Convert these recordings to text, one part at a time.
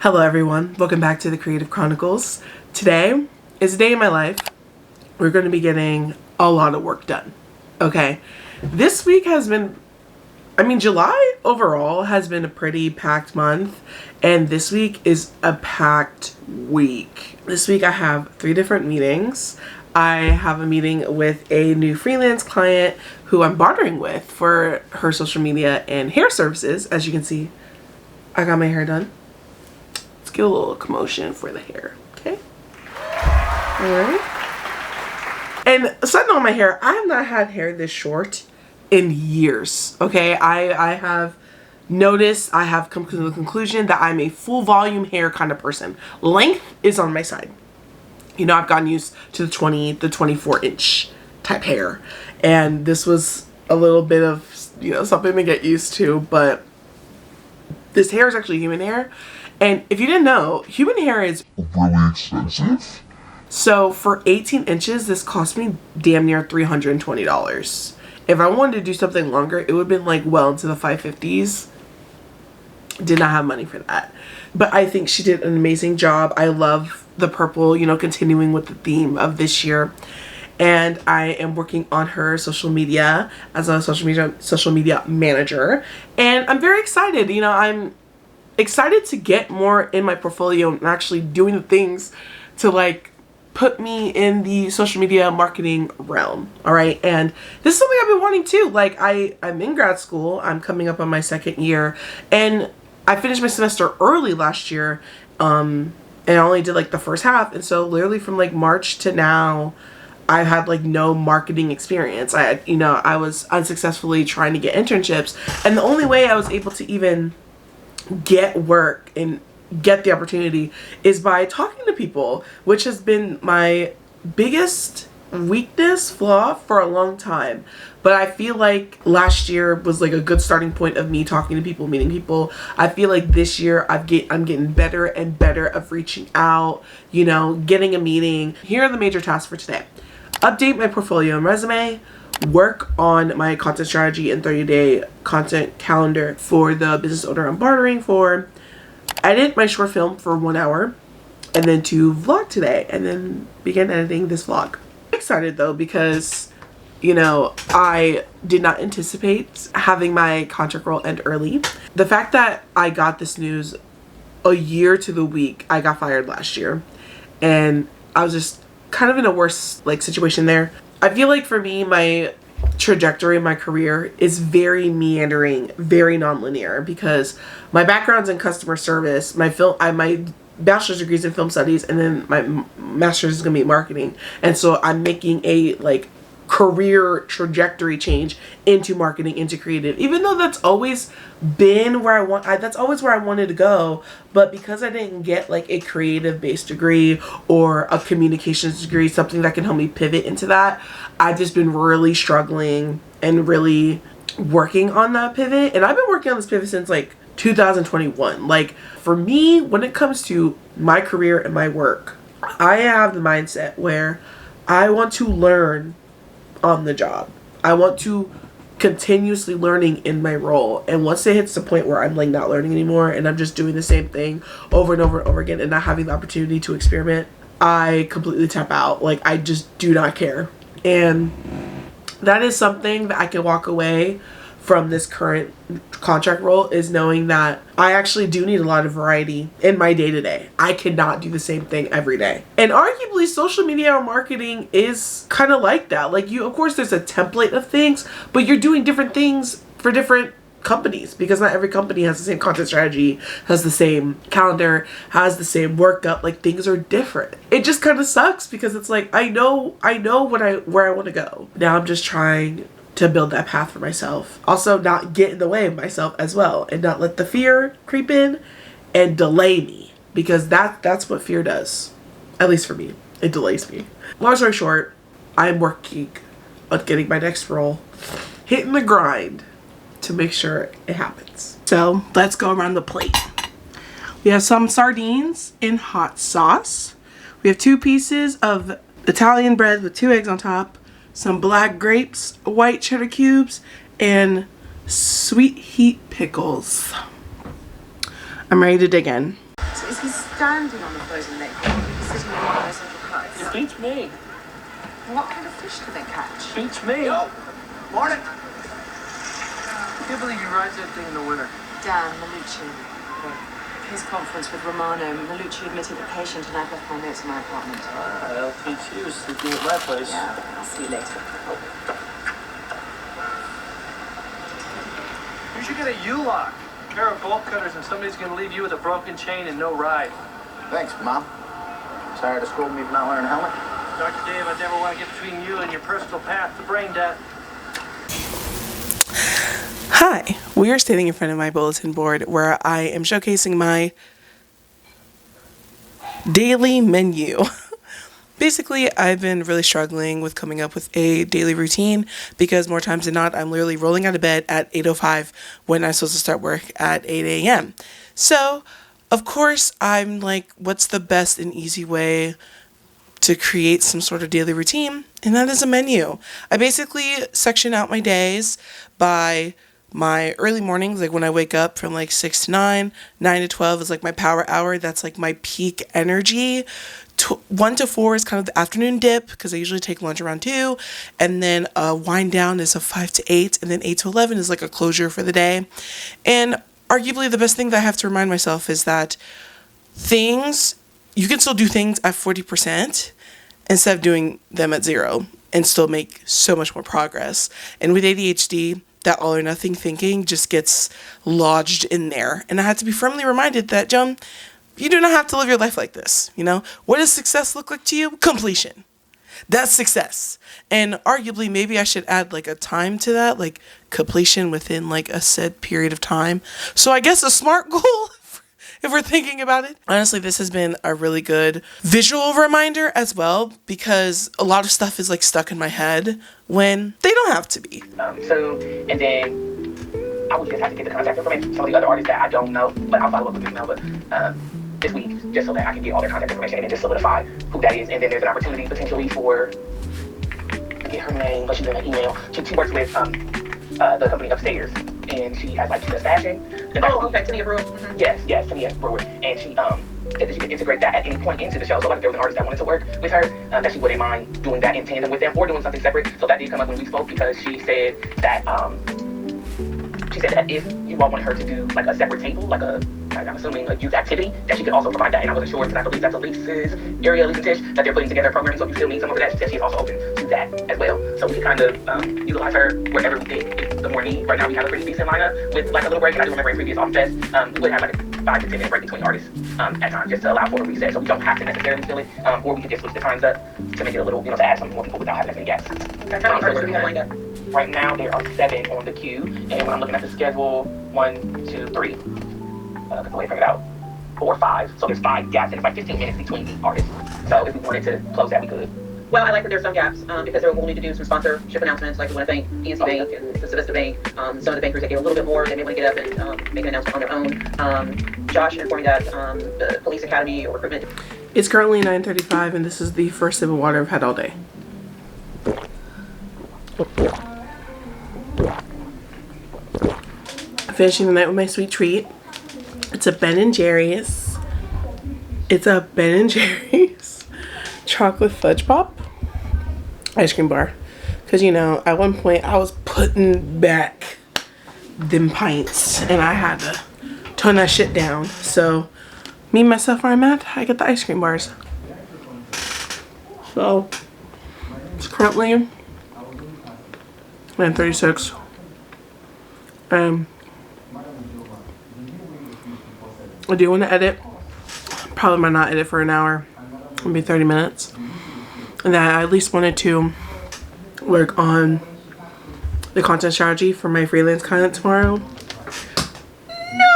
Hello everyone, welcome back to the Creative Chronicles. Today is a day in my life. We're going to be getting a lot of work done. Okay, this week has been, July overall has been a pretty packed month, and this week is a packed week. This week I have 3 different meetings. I have a meeting with a new freelance client who I'm bartering with for her social media and hair services. As you can see, I got my hair done. Let's get a little commotion for the hair, okay? Alright. And side note on my hair, I have not had hair this short in years, okay? I have noticed, I have come to the conclusion that I'm a full volume hair kind of person. Length is on my side. You know, I've gotten used to the 24 inch type hair. And this was a little bit of, something to get used to, but this hair is actually human hair. And if you didn't know, human hair is really expensive. So for 18 inches, this cost me damn near $320. If I wanted to do something longer, it would have been like well into the 550s. Did not have money for that. But I think she did an amazing job. I love the purple, continuing with the theme of this year. And I am working on her social media as a social media manager. And I'm very excited. I'm excited to get more in my portfolio and actually doing the things to put me in the social media marketing realm. All right. And this is something I've been wanting too. I'm in grad school. I'm coming up on my 2nd year, and I finished my semester early last year. And I only did the first half. And so literally from March to now, I've had no marketing experience. I was unsuccessfully trying to get internships, and the only way I was able to even get work and get the opportunity is by talking to people, which has been my biggest flaw for a long time. But I feel like last year was a good starting point of me talking to people, meeting people. I feel like this year I'm getting better and better of reaching out, getting a meeting. Here are the major tasks for today: update my portfolio and resume, work on my content strategy and 30-day content calendar for the business owner I'm bartering for, edit my short film for 1 hour, and then to vlog today, and then begin editing this vlog. I'm excited though because, I did not anticipate having my contract role end early. The fact that I got this news a year to the week I got fired last year, and I was just kind of in a worse situation there. I feel like for me, my trajectory in my career is very meandering, very nonlinear, because my background's in customer service. My bachelor's degree's in film studies, and then my master's is gonna be marketing. And so I'm making a career trajectory change into marketing, into creative, even though that's always been where that's always where I wanted to go. But because I didn't get a creative based degree or a communications degree, something that can help me pivot into that, I've just been really struggling and really working on that pivot. And I've been working on this pivot since 2021. For me, when it comes to my career and my work, I have the mindset where I want to learn on the job. I want to continuously learning in my role, and once it hits the point where I'm not learning anymore and I'm just doing the same thing over and over and over again and not having the opportunity to experiment, I completely tap out. I just do not care. And that is something that I can walk away from this current contract role, is knowing that I actually do need a lot of variety in my day-to-day. I cannot do the same thing every day. And arguably social media or marketing is kind of like that. Of course there's a template of things, but you're doing different things for different companies, because not every company has the same content strategy, has the same calendar, has the same workup. Things are different. It just kind of sucks, because it's I know where I want to go. Now I'm just trying to build that path for myself. Also, not get in the way of myself as well, and not let the fear creep in and delay me, because that's what fear does. At least for me, it delays me. Long story short, I'm working on getting my next role, hitting the grind to make sure it happens. So let's go around the plate. We have some sardines in hot sauce. We have 2 pieces of Italian bread with 2 eggs on top, some black grapes, white cheddar cubes, and sweet heat pickles. I'm ready to dig in. standing on the frozen lake, or will you be sitting in one of those little huts? It beats me. What kind of fish do they catch? Beats me. Yo, morning. I can't believe you ride that thing in the winter. Dan Malucci. His conference with Romano. Malucci admitted a patient and I've left my notes in my apartment. LPT was sleeping at my place. Yeah, I'll see you later. You should get a U-lock. A pair of bolt cutters and somebody's going to leave you with a broken chain and no ride. Thanks, Mom. Tired of scolding me for not wearing a helmet? Dr. Dave, I never want to get between you and your personal path to brain death. Hi, we are standing in front of my bulletin board where I am showcasing my daily menu. Basically, I've been really struggling with coming up with a daily routine because more times than not, I'm literally rolling out of bed at 8:05 when I'm supposed to start work at 8 a.m. So, of course, I'm like, what's the best and easy way to create some sort of daily routine? And that is a menu. I basically section out my days by my early mornings, like when I wake up from like 6 to 9, 9 to 12 is like my power hour. That's like my peak energy. 1 to 4 is kind of the afternoon dip because I usually take lunch around 2. And then wind down is a 5 to 8. And then 8 to 11 is like a closure for the day. And arguably the best thing that I have to remind myself is that you can still do things at 40% instead of doing them at 0 and still make so much more progress. And with ADHD, that all or nothing thinking just gets lodged in there. And I had to be firmly reminded that, Joan, you do not have to live your life like this. You know, what does success look like to you? Completion. That's success. And arguably, maybe I should add like a time to that, like completion within like a said period of time. So I guess a SMART goal, if we're thinking about it. Honestly, this has been a really good visual reminder as well, because a lot of stuff is like stuck in my head when they don't have to be. And then I would just have to get the contact information. Some of the other artists that I don't know, but I'll follow up with them now, but this week, just so that I can get all their contact information and then just solidify who that is. And then there's an opportunity potentially for, I get her name, but she's in an email. She works with the company upstairs, and she has like the fashion. Okay, Tania Brewer. Mm-hmm. Yes, Tania Brewer. And she said that she could integrate that at any point into the show. So like if there was an artist that wanted to work with her, that she wouldn't mind doing that in tandem with them or doing something separate. So that did come up when we spoke because she said that if you all wanted her to do like a separate table, like I'm assuming a youth activity, that she could also provide that. And I wasn't sure because I believe that's Elise's area, Elise and Tish, that they're putting together a program. So if you still need someone for that, she said she's also open to that as well. So we can kind of utilize her wherever we think the more need. Right now we have a pretty decent lineup with like a little break. And I do remember in previous off fest, we would have like a 5 to 10 minute break between artists at times just to allow for a reset. So we don't have to necessarily fill it, or we can just switch the times up to make it a little, to add some more people without having as many gaps. How many artists do we have lined up? Right now there are 7 on the queue, and when I'm looking at the schedule, 1, 2, 3, because the way I figured out, 4, 5. So there's 5 gaps, and it's like 15 minutes between each artist. So if we wanted to close that, we could. Well, I like that there's some gaps because we'll need to do some sponsorship announcements. Like we want to thank PNC Bank, the Civista Bank, some of the bankers that gave a little bit more. They may want to get up and make an announcement on their own. Josh informed me that the police academy or recruitment. It's currently 9:35, and this is the first sip of water I've had all day. Finishing the night with my sweet treat. It's a Ben & Jerry's. Chocolate fudge pop ice cream bar. Because, at one point I was putting back them pints and I had to tone that shit down. So, me, myself, where I'm at, I get the ice cream bars. So, it's currently 9:36. I do want to edit. Probably might not edit for an hour. It'll be 30 minutes. And then I at least wanted to work on the content strategy for my freelance content tomorrow. No!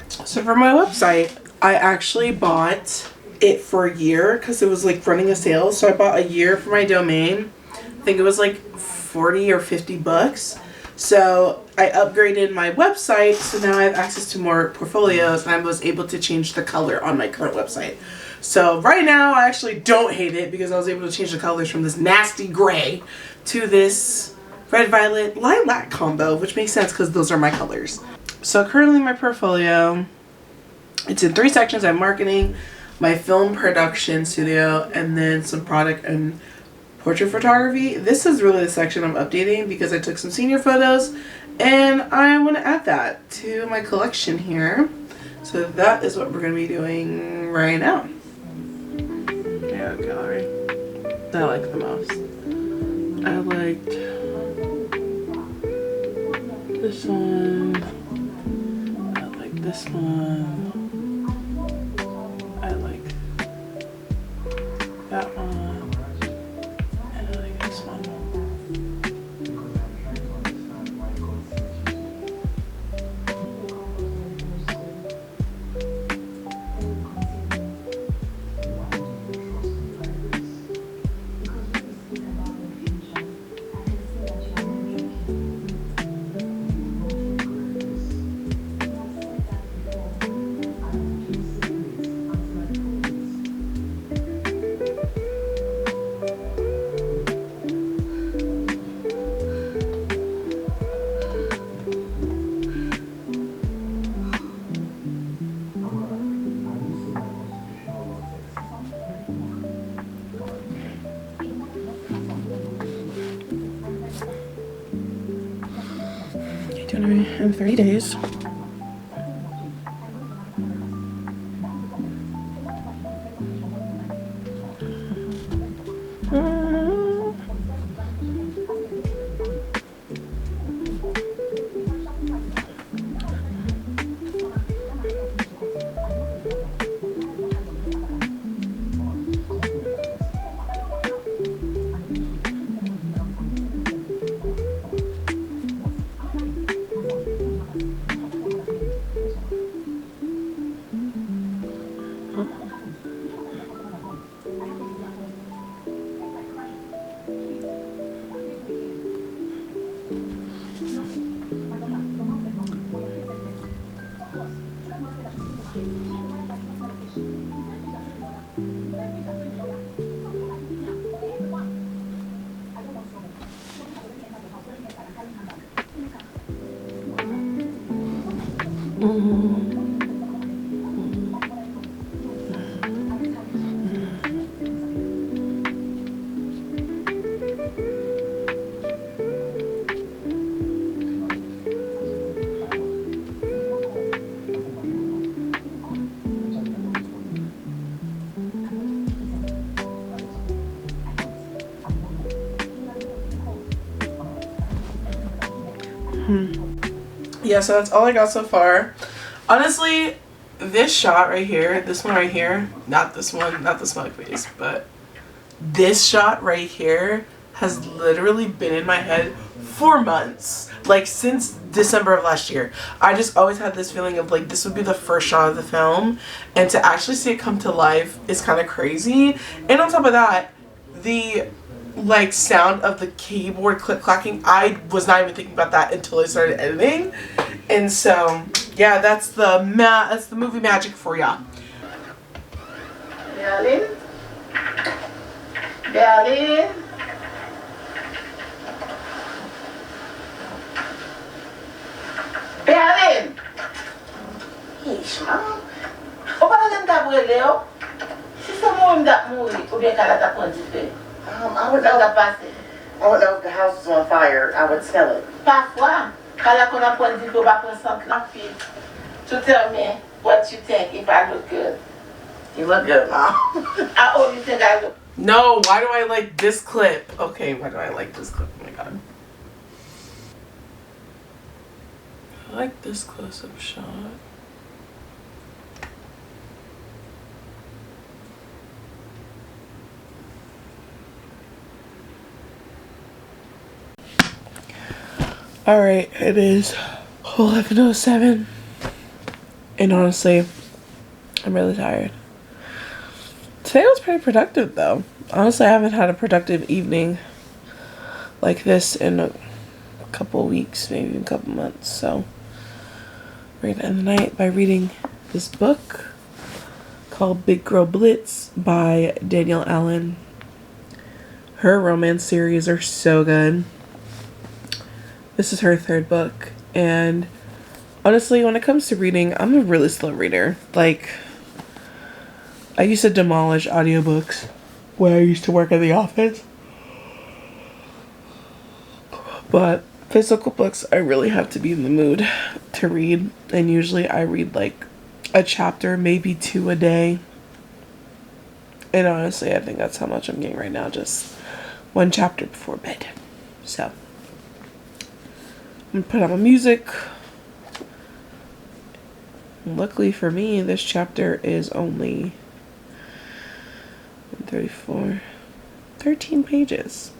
So for my website, I actually bought it for a year because it was like running a sale. So I bought a year for my domain. I think it was like 40 or 50 bucks. So I upgraded my website, so now I have access to more portfolios, and I was able to change the color on my current website. So right now I actually don't hate it because I was able to change the colors from this nasty gray to this red, violet, lilac combo, which makes sense because those are my colors. So currently my portfolio It's in 3 sections. I have marketing, my film production studio, and then some product and portrait photography. This is really the section I'm updating because I took some senior photos and I want to add that to my collection here. So that is what we're going to be doing right now. Yeah, gallery. I like the most. I liked this one. I like this one. I like that one. And I like this one. In 3 days. Yeah, so that's all I got so far. Honestly, this shot right here, this one right here, not this one, not the smug face, but this shot right here has literally been in my head for months. Like since December of last year. I just always had this feeling of like this would be the first shot of the film, and to actually see it come to life is kind of crazy. And on top of that, the like sound of the keyboard click clacking, I was not even thinking about that until I started editing. And so yeah, that's the movie magic for ya. Darling, darling, darling. Ish, ma'am. O ba lang tabwe leo? Si sa mo ndak mo ubi kala ta ponti. I would know if the house was on fire. I would smell it. Parfois, kala ko na ponti ko ba ko sa feet to tell me what you think if I look good. You look good, Mom. Oh, you think I look? No, why do I like this clip? Okay, why do I like this clip? Oh my god. I like this close-up shot. Alright, it is 11:07. And honestly, I'm really tired. Today was pretty productive though. Honestly, I haven't had a productive evening like this in a couple weeks, maybe even a couple months. So we're gonna end the night by reading this book called Big Girl Blitz by Danielle Allen. Her romance series are so good. This is her third book, and Honestly, when it comes to reading, I'm a really slow reader. Like, I used to demolish audiobooks when I used to work in the office. But physical books, I really have to be in the mood to read. And usually I read like a chapter, maybe 2 a day. And honestly, I think that's how much I'm getting right now. Just 1 chapter before bed. So, I'm going to put on my music. Luckily for me, this chapter is only 13 pages.